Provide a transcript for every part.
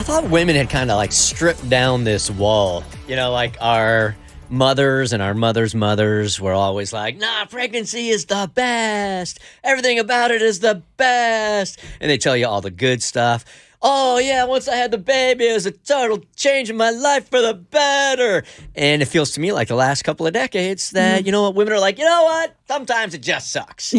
thought women had kind of like stripped down this wall. You know, like our mothers and our mothers' mothers were always like, nah, pregnancy is the best. Everything about it is the best. And they tell you all the good stuff. Oh, yeah, once I had the baby, it was a total change in my life for the better. And it feels to me like the last couple of decades that, you know what, women are like, you know what, sometimes it just sucks.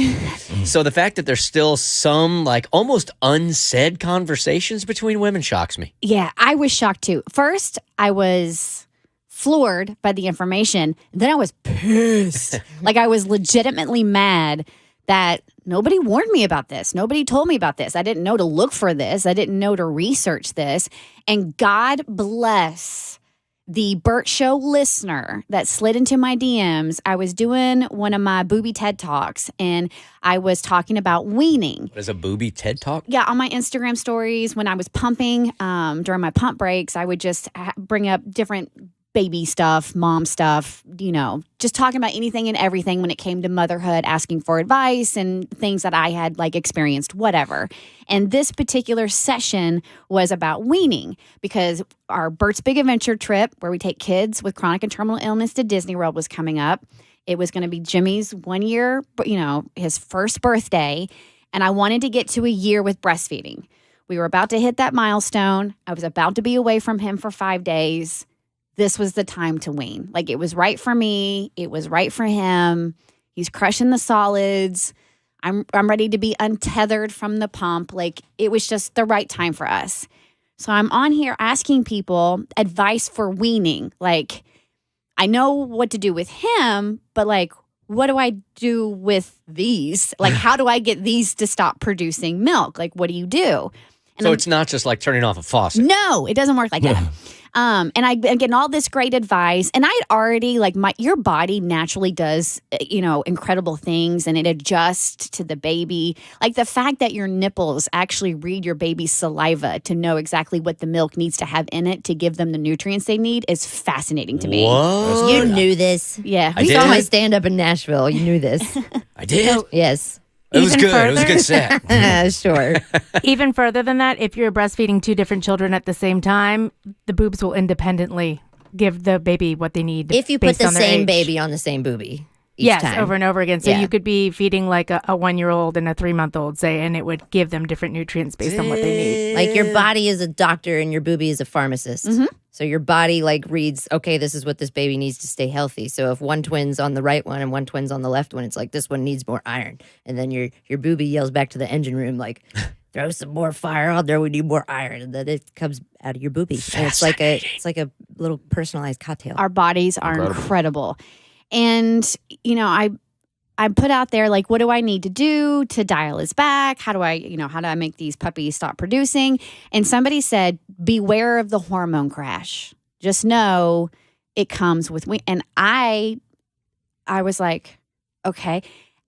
So the fact that there's still some like almost unsaid conversations between women shocks me. Yeah, I was shocked too. First, I was floored by the information. Then I was pissed. Like I was legitimately mad that nobody warned me about this. Nobody told me about this. I didn't know to look for this. I didn't know to research this. And God bless the Bert Show listener that slid into my DMs. I was doing one of my booby TED Talks, and I was talking about weaning. What is a booby TED Talk? Yeah, on my Instagram stories, when I was pumping, during my pump breaks, I would just bring up different baby stuff, mom stuff, you know, just talking about anything and everything when it came to motherhood, asking for advice and things that I had like experienced, whatever. And this particular session was about weaning because our Bert's Big Adventure trip where we take kids with chronic and terminal illness to Disney World was coming up. It was going to be Jimmy's 1 year, you know, his first birthday. And I wanted to get to a year with breastfeeding. We were about to hit that milestone. I was about to be away from him for 5 days. This was the time to wean. Like, it was right for me. It was right for him. He's crushing the solids. I'm ready to be untethered from the pump. Like, it was just the right time for us. So I'm on here asking people advice for weaning. Like, I know what to do with him, but like, what do I do with these? Like, how do I get these to stop producing milk? Like, what do you do? And so it's not just like turning off a faucet. No, it doesn't work like that. And I'm getting all this great advice, and I'd already your body naturally does, you know, incredible things, and it adjusts to the baby. Like the fact that your nipples actually read your baby's saliva to know exactly what the milk needs to have in it to give them the nutrients they need is fascinating to me. What? You knew this. Yeah. We saw my stand up in Nashville. You knew this. I did? Yes. It was Even good. further? It was a good set. Sure. Even further than that, if you're breastfeeding two different children at the same time, the boobs will independently give the baby what they need. If you put based the on their same age. baby on the same boobie each Yes, time. over and over again. So Yeah. you could be feeding like a 1-year-old and a 3-month-old, say, and it would give them different nutrients based on what they need. Like your body is a doctor and your boobie is a pharmacist. Mm-hmm. So your body like reads, okay, this is what this baby needs to stay healthy. So if one twin's on the right one and one twin's on the left one, it's like this one needs more iron. And then your boobie yells back to the engine room like, throw some more fire on there. We need more iron. And then it comes out of your boobie. And it's like a little personalized cocktail. Our bodies are incredible. And, you know, I put out there, like, what do I need to do to dial his back? How do I make these puppies stop producing? And somebody said, beware of the hormone crash. Just know it comes with and I was like, okay.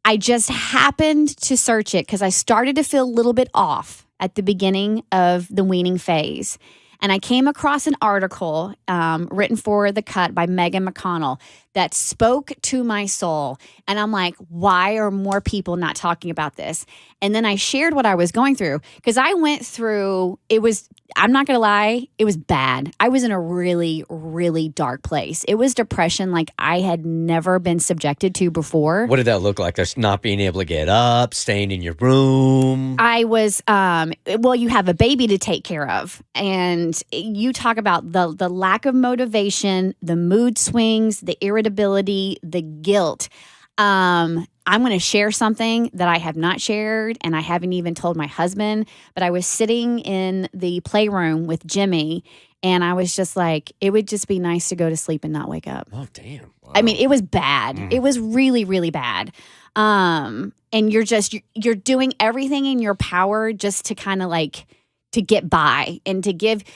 I just happened to search it because I started to feel a little bit off at the beginning of the weaning phase. And I came across an article written for The Cut by Megan McConnell that spoke to my soul. And I'm like, why are more people not talking about this? And then I shared what I was going through because I went through, I'm not going to lie, it was bad. I was in a really, really dark place. It was depression like I had never been subjected to before. What did that look like? Just not being able to get up, staying in your room? I was, you have a baby to take care of. And you talk about the lack of motivation, the mood swings, the irritability, the guilt. I'm going to share something that I have not shared and I haven't even told my husband, but I was sitting in the playroom with Jimmy and I was just like, it would just be nice to go to sleep and not wake up. Oh, damn. Wow. I mean, it was bad. It was really, really bad. And you're doing everything in your power just to kind of like to get by and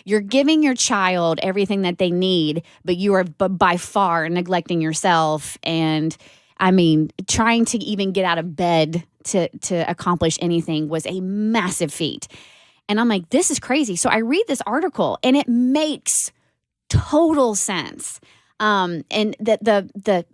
you're giving your child everything that they need, but you are by far neglecting yourself. And I mean, trying to even get out of bed to accomplish anything was a massive feat. And I'm like, this is crazy. So I read this article and it makes total sense. And the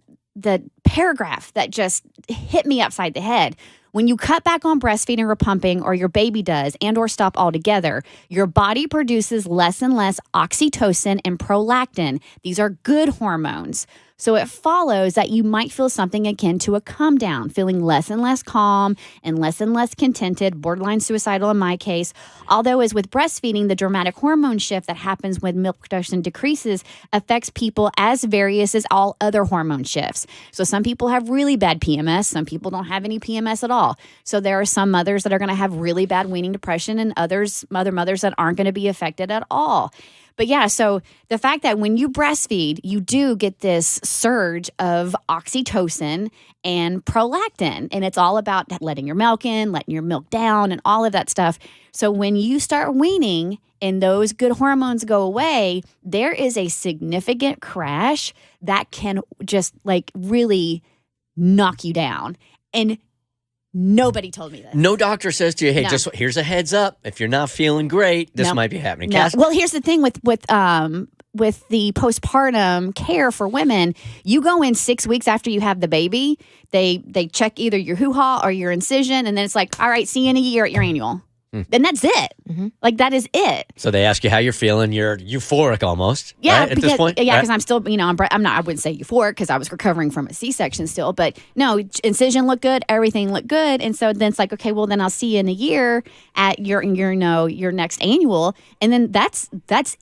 paragraph that just hit me upside the head When you cut back on breastfeeding or pumping, or your baby does, and or stop altogether, your body produces less and less oxytocin and prolactin. These are good hormones. So it follows that you might feel something akin to a come down, feeling less and less calm and less contented, borderline suicidal in my case. Although as with breastfeeding, the dramatic hormone shift that happens when milk production decreases affects people as various as all other hormone shifts. So some people have really bad PMS. Some people don't have any PMS at all. So there are some mothers that are going to have really bad weaning depression and other mothers that aren't going to be affected at all. But yeah, so the fact that when you breastfeed, you do get this surge of oxytocin and prolactin, and it's all about letting your milk in, letting your milk down, and all of that stuff. So when you start weaning and those good hormones go away, there is a significant crash that can just like really knock you down. And nobody told me this. No doctor says to you, hey, No. just here's a heads up. If you're not feeling great, this Nope. might be happening. No. Cass? Well, here's the thing with the postpartum care for women, you go in 6 weeks after you have the baby. They check either your hoo-ha or your incision, and then it's like, all right, see you in a year at your annual. And that's it. Like, that is it. So they ask you how you're feeling. You're euphoric almost. Yeah, right, at because this point. because I'm still, I'm not. I wouldn't say euphoric because I was recovering from a C-section still. But no, incision looked good, everything looked good, and so then it's like, okay, well then I'll see you in a year at your next annual, and then that's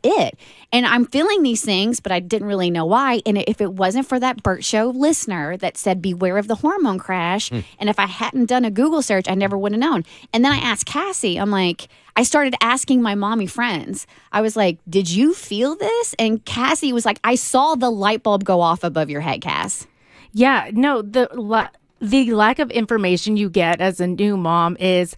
it. And I'm feeling these things, but I didn't really know why. And if it wasn't for that Bert Show listener that said, beware of the hormone crash, and if I hadn't done a Google search, I never would have known. And then I asked Cassie, I'm like, I started asking my mommy friends. I was like, did you feel this? And Cassie was like, I saw the light bulb go off above your head, Cass. Yeah, no, the lack of information you get as a new mom is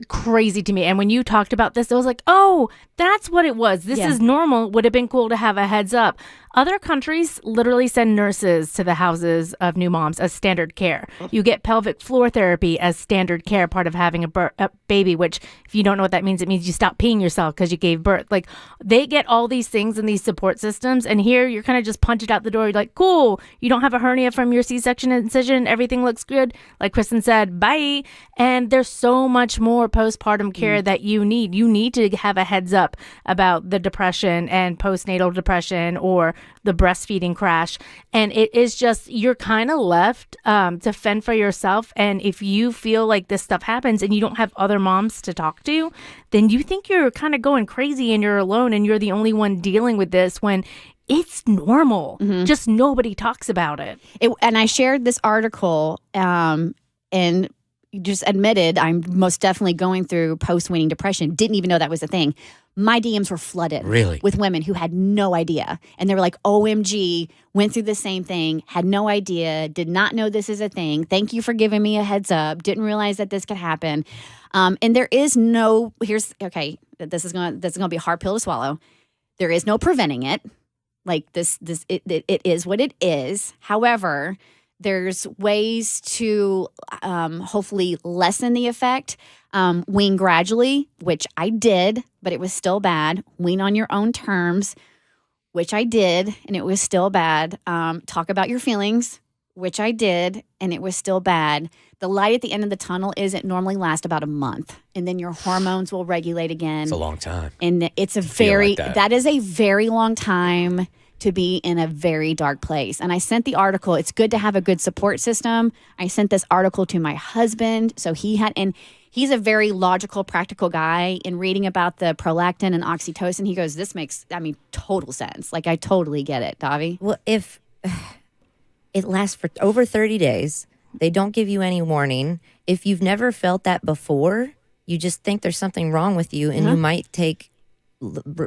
crazy to me. And when you talked about this, I was like, oh, that's what it was. This is normal. Would have been cool to have a heads up. Other countries literally send nurses to the houses of new moms as standard care. You get pelvic floor therapy as standard care, part of having a baby, which if you don't know what that means, it means you stop peeing yourself because you gave birth. Like, they get all these things in these support systems. And here you're kind of just punted out the door. You're like, cool. You don't have a hernia from your C-section incision. Everything looks good. Like Kristin said, bye. And there's so much more postpartum care that you need. You need to have a heads up about the depression and postnatal depression or the breastfeeding crash. And it is just, you're kind of left to fend for yourself. And if you feel like this stuff happens and you don't have other moms to talk to, then you think you're kind of going crazy and you're alone and you're the only one dealing with this when it's normal. Just nobody talks about it. And I shared this article and just admitted I'm most definitely going through post-weaning depression. Didn't even know that was a thing. My DMs were flooded with women who had no idea. And they were like, OMG, went through the same thing, had no idea, did not know this is a thing. Thank you for giving me a heads up. Didn't realize that this could happen. And there is no, this is gonna be a hard pill to swallow. There is no preventing it. Like it is what it is. However, there's ways to hopefully lessen the effect. Wean gradually, which I did, but it was still bad. Wean on your own terms, which I did, and it was still bad. Talk about your feelings, which I did, and it was still bad. The light at the end of the tunnel is it normally lasts about a month, and then your hormones will regulate again. It's a long time. And it's that is a very long time to be in a very dark place. And I sent the article. It's good to have a good support system. I sent this article to my husband. So he's a very logical, practical guy. In reading about the prolactin and oxytocin, he goes, this makes, total sense. Like, I totally get it, Davi. Well, if it lasts for over 30 days, they don't give you any warning. If you've never felt that before, you just think there's something wrong with you and you might take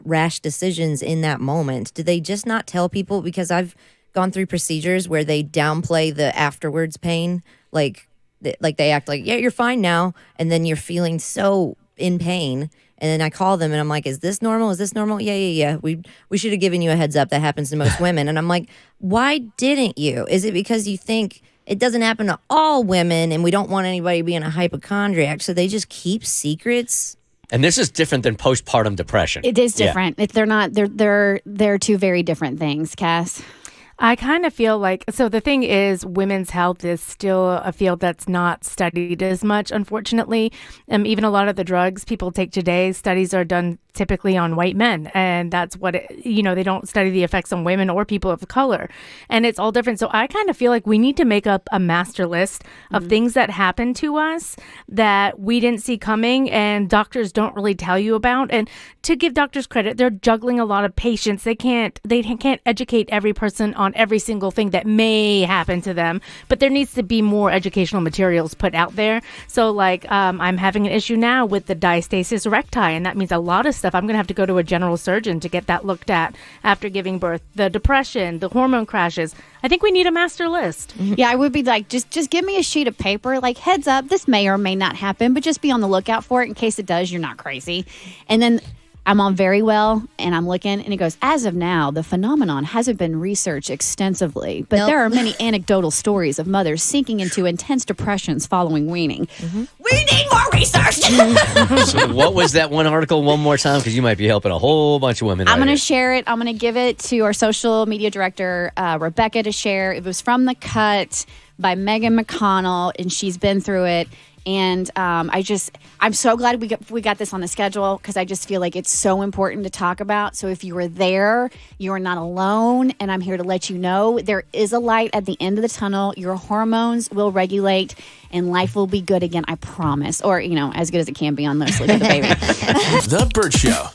rash decisions in that moment. Do they just not tell people? Because I've gone through procedures where they downplay the afterwards pain, like they act like, yeah, you're fine now, and then you're feeling so in pain. And then I call them and I'm like, is this normal? Is this normal? Yeah. We should have given you a heads up. That happens to most women. And I'm like, why didn't you? Is it because you think it doesn't happen to all women and we don't want anybody being a hypochondriac, so they just keep secrets? And this is different than postpartum depression. It is different. They're two very different things, Cass. I kind of feel like, so the thing is, women's health is still a field that's not studied as much, unfortunately. Even a lot of the drugs people take today, studies are done typically on white men. And that's what, they don't study the effects on women or people of color. And it's all different. So I kind of feel like we need to make up a master list of things that happen to us that we didn't see coming and doctors don't really tell you about. And to give doctors credit, they're juggling a lot of patients. They can't educate every person on every single thing that may happen to them, but there needs to be more educational materials put out there. So like I'm having an issue now with the diastasis recti, and that means a lot of stuff. I'm going to have to go to a general surgeon to get that looked at after giving birth. The depression, the hormone crashes. I think we need a master list. Yeah, I would be like, just give me a sheet of paper, like heads up, this may or may not happen, but just be on the lookout for it in case it does. You're not crazy. And then I'm on Very Well, and I'm looking, and it goes, as of now, the phenomenon hasn't been researched extensively, but there are many anecdotal stories of mothers sinking into intense depressions following weaning. We need more research! So what was that one article one more time? Because you might be helping a whole bunch of women. I'm going to share it. I'm going to give it to our social media director, Rebecca, to share. It was from The Cut by Megan McConnell, and she's been through it. And I'm so glad we got this on the schedule because I just feel like it's so important to talk about. So if you were there, you are not alone. And I'm here to let you know there is a light at the end of the tunnel. Your hormones will regulate and life will be good again. I promise. Or, as good as it can be on Let's Look at the Baby. The Bert Show.